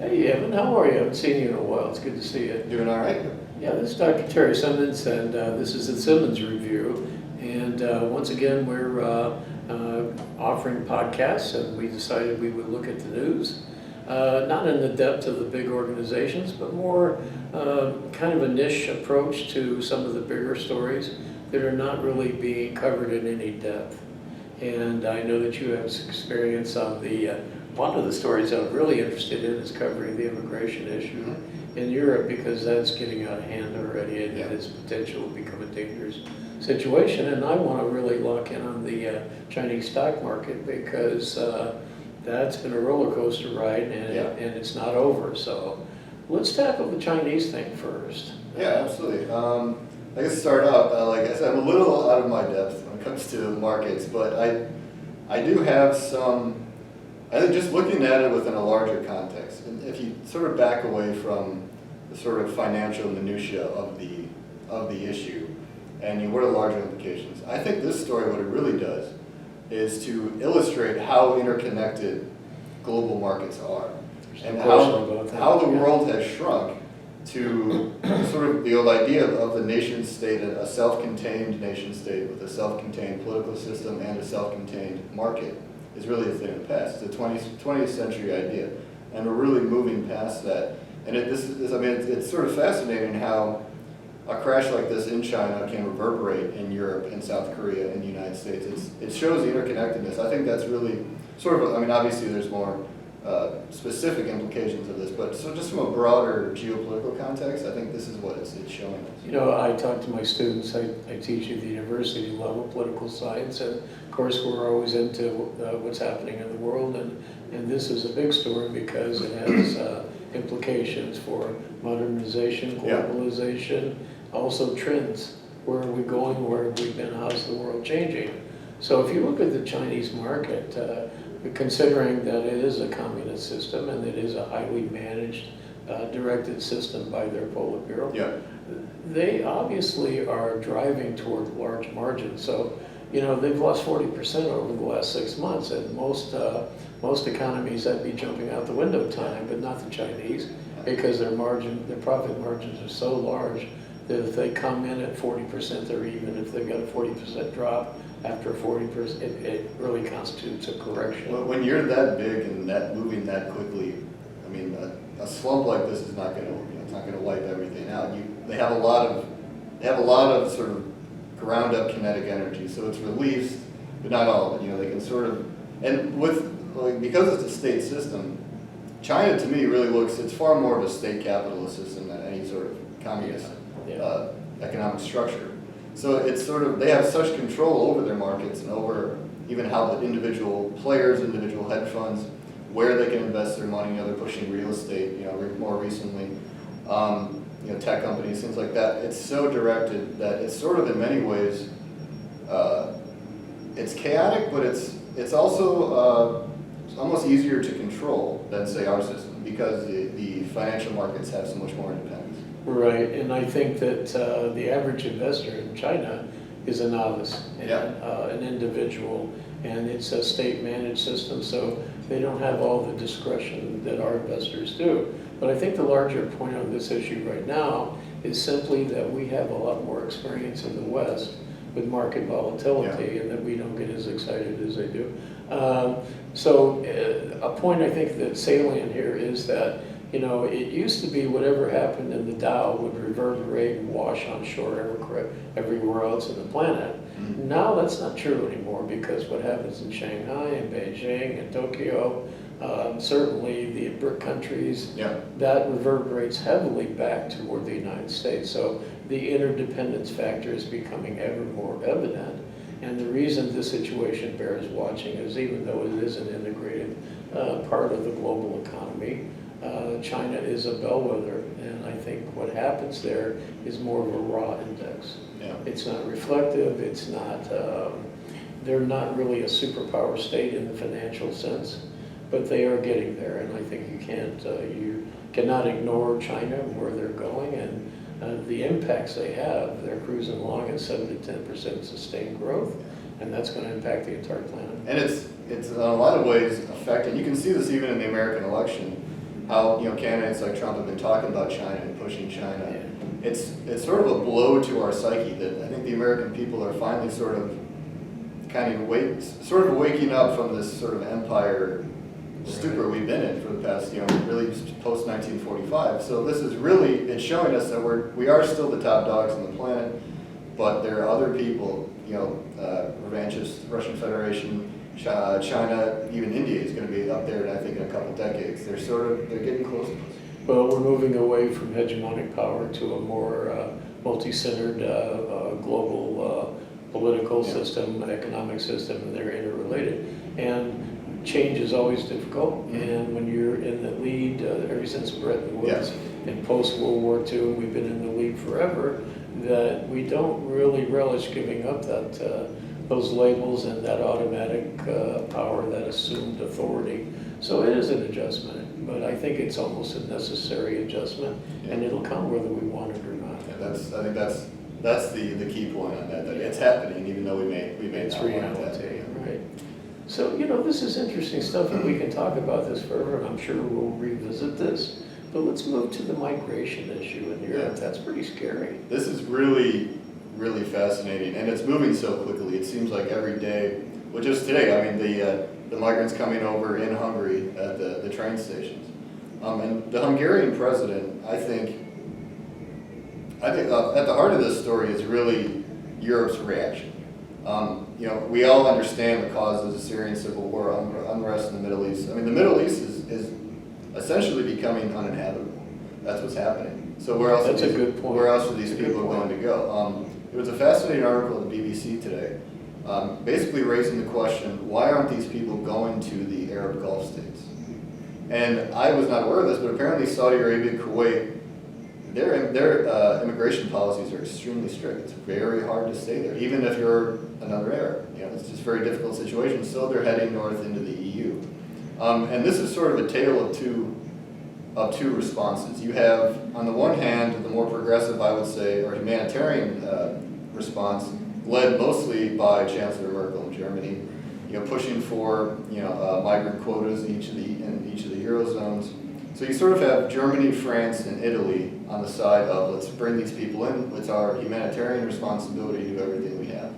Hey Evan, how are you? I haven't seen you in a while. It's good to see you. Doing all right? Yeah, this is Dr. Terry Simmons, and this is the Simmons Review. And once again, we're offering podcasts, and we decided we would look at the news, not in the depth of the big organizations, but more kind of a niche approach to some of the bigger stories that are not really being covered in any depth. And I know that you have experience on one of the stories I'm really interested in is covering the immigration issue in Europe, because that's getting out of hand already and its potential to become a dangerous situation. And I want to really lock in on the Chinese stock market, because that's been a roller coaster ride, and it's not over. So let's tackle the Chinese thing first. Yeah, absolutely. I guess start out, like I said, I'm a little out of my depth when it comes to markets, but I do have some, I think just looking at it within a larger context, and if you sort of back away from the sort of financial minutiae of the issue, and what are the larger implications, I think this story, what it really does, is to illustrate how interconnected global markets are, and how the world has shrunk to sort of the old idea of the nation state, a self-contained nation state with a self-contained political system and a self-contained market is really a thing of the past. It's a 20th century idea, and we're really moving past that. And it's sort of fascinating how a crash like this in China can reverberate in Europe and South Korea and the United States. It shows the interconnectedness. I think that's really sort of, obviously there's more specific implications of this, but so just from a broader geopolitical context, I think this is what it's showing us. You know, I talk to my students, I teach at the university level political science, and of course we're always into what's happening in the world, and this is a big story because it has implications for modernization, globalization, also trends. Where are we going? Where have we been? How's the world changing? So if you look at the Chinese market, considering that it is a communist system and it is a highly managed, directed system by their Politburo, they obviously are driving toward large margins. So, you know, they've lost 40% over the last 6 months, and most economies that'd be jumping out the window time, but not the Chinese, because their profit margins are so large that if they come in at 40%, or even if they've got a 40% drop after 40%, it really constitutes a correction. Well, when you're that big and that moving that quickly, I mean, a slump like this is not going to, it's not going to wipe everything out. They have a lot of sort of ground up kinetic energy, so it's released, but not all of it. They can sort of, and because it's a state system, China to me really it's far more of a state capitalist system than any sort of communist economic structure. So it's sort of, they have such control over their markets and over even how the individual players, individual hedge funds, where they can invest their money. They're pushing real estate, more recently, tech companies, things like that. It's so directed that it's sort of in many ways, it's chaotic, but it's also almost easier to control than, say, our system, because the financial markets have so much more independence. Right, and I think that the average investor in China is a novice and an individual, and it's a state-managed system, so they don't have all the discretion that our investors do. But I think the larger point on this issue right now is simply that we have a lot more experience in the West with market volatility, and that we don't get as excited as they do. So a point I think that's salient here is that, it used to be whatever happened in the Dow would reverberate and wash on shore everywhere else on the planet. Mm-hmm. Now that's not true anymore, because what happens in Shanghai and Beijing and Tokyo, certainly the BRIC countries, that reverberates heavily back toward the United States. So the interdependence factor is becoming ever more evident. And the reason this situation bears watching is, even though it is an integrated part of the global economy, China is a bellwether, and I think what happens there is more of a raw index. It's not reflective, it's not, they're not really a superpower state in the financial sense, but they are getting there, and I think you cannot ignore China and where they're going, and the impacts they have. They're cruising along at 7 to 10% sustained growth, and that's going to impact the entire planet. And it's in a lot of ways affecting, you can see this even in the American election, how, candidates like Trump have been talking about China and pushing China. Yeah. It's sort of a blow to our psyche that I think the American people are finally sort of waking up from this sort of empire stupor we've been in for the past, really post 1945. So this is really, it's showing us that we are still the top dogs on the planet, but there are other people, revanchist, Russian Federation, China, even India is going to be up there, I think, in a couple decades. They're getting close to us. Well, we're moving away from hegemonic power to a more multi-centered global political system, economic system, and they're interrelated. And change is always difficult, and when you're in the lead, ever since Bretton Woods and post-World War II, we've been in the lead forever, that we don't really relish giving up those labels and that automatic power, that assumed authority. So it is an adjustment, but I think it's almost a necessary adjustment, and it'll come whether we want it or not. Yeah, I think that's the key point on that it's happening, even though we may it's not want reality, that. right? So, this is interesting stuff, and we can talk about this forever, and I'm sure we'll revisit this. But let's move to the migration issue in Europe. That's pretty scary. This is really, really fascinating, and it's moving so quickly. It seems like every day, well, just today, I mean, the migrants coming over in Hungary at the train stations. And the Hungarian president, I think at the heart of this story is really Europe's reaction. We all understand the causes of the Syrian civil war, unrest in the Middle East. I mean, the Middle East is essentially becoming uninhabitable. That's what's happening. So where else? That's a good point. Where else are these people going to go? There was a fascinating article at the BBC today, basically raising the question: why aren't these people going to the Arab Gulf states? And I was not aware of this, but apparently Saudi Arabia, Kuwait, their immigration policies are extremely strict. It's very hard to stay there, even if you're another Arab. It's just a very difficult situation. So they're heading north into the EU, and this is sort of a tale of two responses. You have, on the one hand, the more progressive, I would say, or humanitarian response, led mostly by Chancellor Merkel in Germany, pushing for migrant quotas in each of the eurozones. So you sort of have Germany, France, and Italy on the side of let's bring these people in. It's our humanitarian responsibility to do everything we have.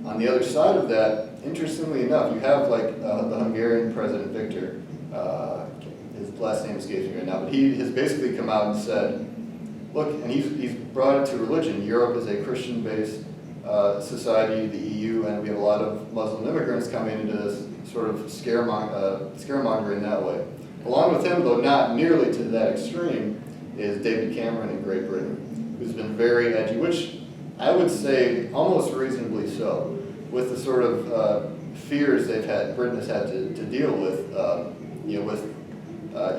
On the other side of that, interestingly enough, you have the Hungarian President Viktor. His last name escapes me right now, but he has basically come out and said, look, and he's brought it to religion. Europe is a Christian-based society, the EU, and we have a lot of Muslim immigrants coming into this sort of scaremongering that way. Along with him, though not nearly to that extreme, is David Cameron in Great Britain, who's been very edgy, which I would say almost reasonably so, with the sort of fears Britain has had to deal with, with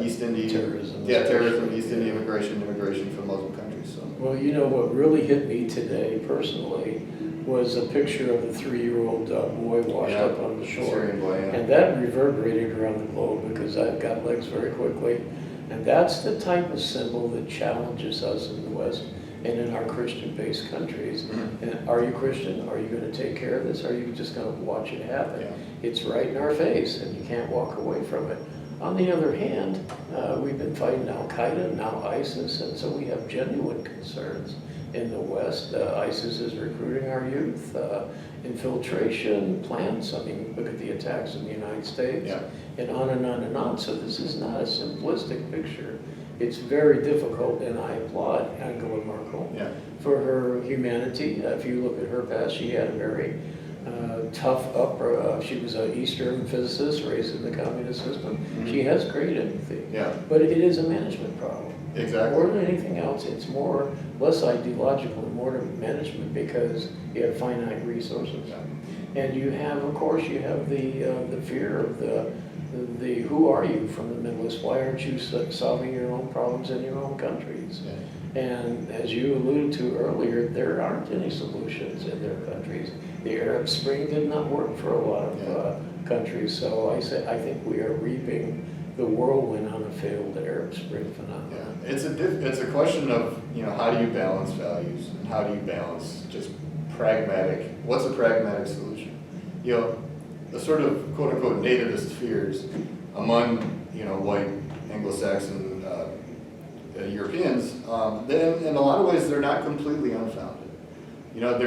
East Indian terrorism, East Indian immigration from Muslim countries. So. Well, what really hit me today personally was a picture of the 3-year-old boy washed up on the shore. Syrian boy, And that reverberated around the globe because I've got legs very quickly. And that's the type of symbol that challenges us in the West and in our Christian-based countries. Mm-hmm. And are you Christian? Are you going to take care of this? Are you just going to watch it happen? Yeah. It's right in our face, and you can't walk away from it. On the other hand, we've been fighting Al-Qaeda, now ISIS, and so we have genuine concerns in the West. ISIS is recruiting our youth, infiltration plans. I mean, look at the attacks in the United States, and on and on and on. So this is not a simplistic picture. It's very difficult, and I applaud Angela Merkel for her humanity. If you look at her past, she had a very tough she was an Eastern physicist raised in the communist system. Mm-hmm. She has great empathy. But it is a management problem. Exactly. More than anything else, it's less ideological and more to management because you have finite resources. And you have, of course, the fear of the who are you from the Middle East? Why aren't you solving your own problems in your own countries? And as you alluded to earlier, there aren't any solutions in their countries. The Arab Spring did not work for a lot of countries, so I think we are reaping the whirlwind on a failed Arab Spring phenomenon. It's a question of how do you balance values and how do you balance just what's a pragmatic solution? The sort of quote unquote nativist fears among white Anglo-Saxon Europeans, then in a lot of ways they're not completely unfounded. You know,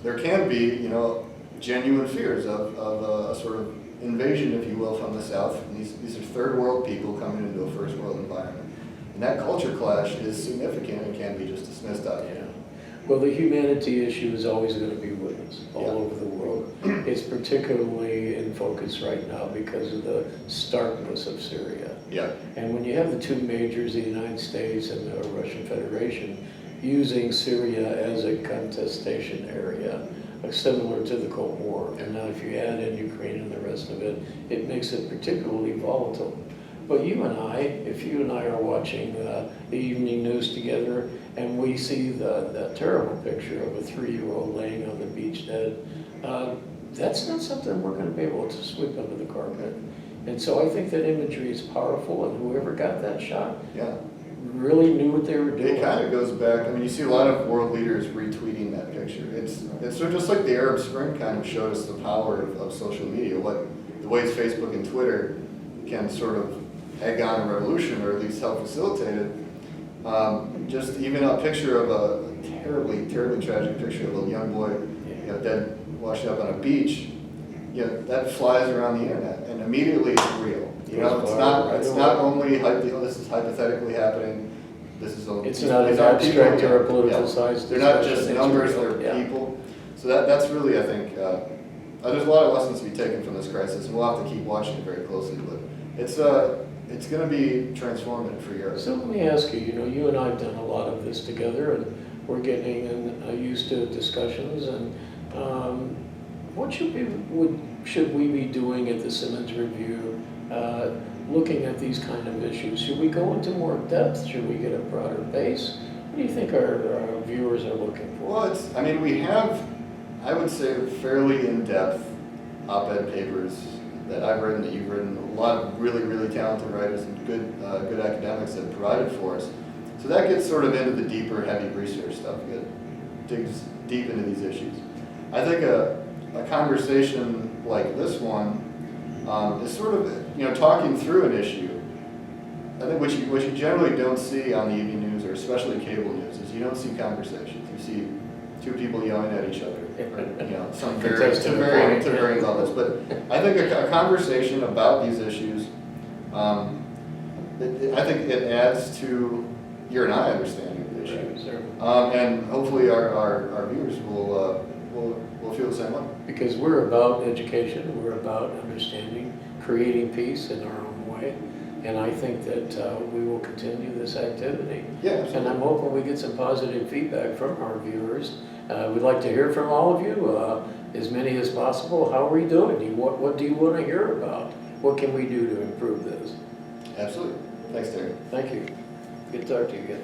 there can be, you know, genuine fears of a sort of invasion, if you will, from the South. And these are third world people coming into a first world environment. And that culture clash is significant and can't be just dismissed out of it. Well, the humanity issue is always going to be with us all Yeah. over the world. It's particularly in focus right now because of the starkness of Syria. Yeah. And when you have the two majors, the United States and the Russian Federation, using Syria as a contestation area, similar to the Cold War. And now if you add in Ukraine and the rest of it, it makes it particularly volatile. But you and I, if you and I are watching the evening news together and we see that terrible picture of a 3-year-old laying on the beach dead, that's not something we're going to be able to sweep under the carpet. And so I think that imagery is powerful, and whoever got that shot really knew what they were doing. It kind of goes back, I mean, you see a lot of world leaders retweeting that picture. It's sort of just like the Arab Spring kind of showed us the power of social media, the ways Facebook and Twitter can sort of egg on a revolution, or at least help facilitate it. Just even a picture of a terribly, terribly tragic picture of a young boy, you know, dead, washed up on a beach, you know, that flies around the internet, and immediately it's real. You know, it's not only, you know, this is hypothetically happening. This is it's not an abstract or a politicized. They're not just numbers; they're people. So that's really, I think, there's a lot of lessons to be taken from this crisis, and we'll have to keep watching it very closely. But it's going to be transformative for Europe. So let me ask you. You know, you and I have done a lot of this together, and we're getting used to discussions. And what should we be doing at the Simmons Review? Looking at these kind of issues, should we go into more depth? Should we get a broader base? What do you think our viewers are looking for? Well, I mean, we have, I would say, fairly in-depth op-ed papers that I've written, that you've written. A lot of really, really talented writers and good academics have provided for us. So that gets sort of into the deeper, heavy research stuff. It digs deep into these issues. I think a conversation like this one is sort of, you know, talking through an issue. I think what you generally don't see on the evening news, or especially cable news, is you don't see conversations. You see two people yelling at each other, or, you know, some to varying levels. But I think a conversation about these issues, I think it adds to your and I understanding of the issue, and hopefully our viewers will feel the same way. Because we're about education, we're about understanding, creating peace in our own way, and I think that we will continue this activity. Yeah, absolutely. And I'm hoping we get some positive feedback from our viewers. We'd like to hear from all of you, as many as possible. How are we doing? What do you want to hear about? What can we do to improve this? Absolutely. Thanks, Terry. Thank you. Good to talk to you again.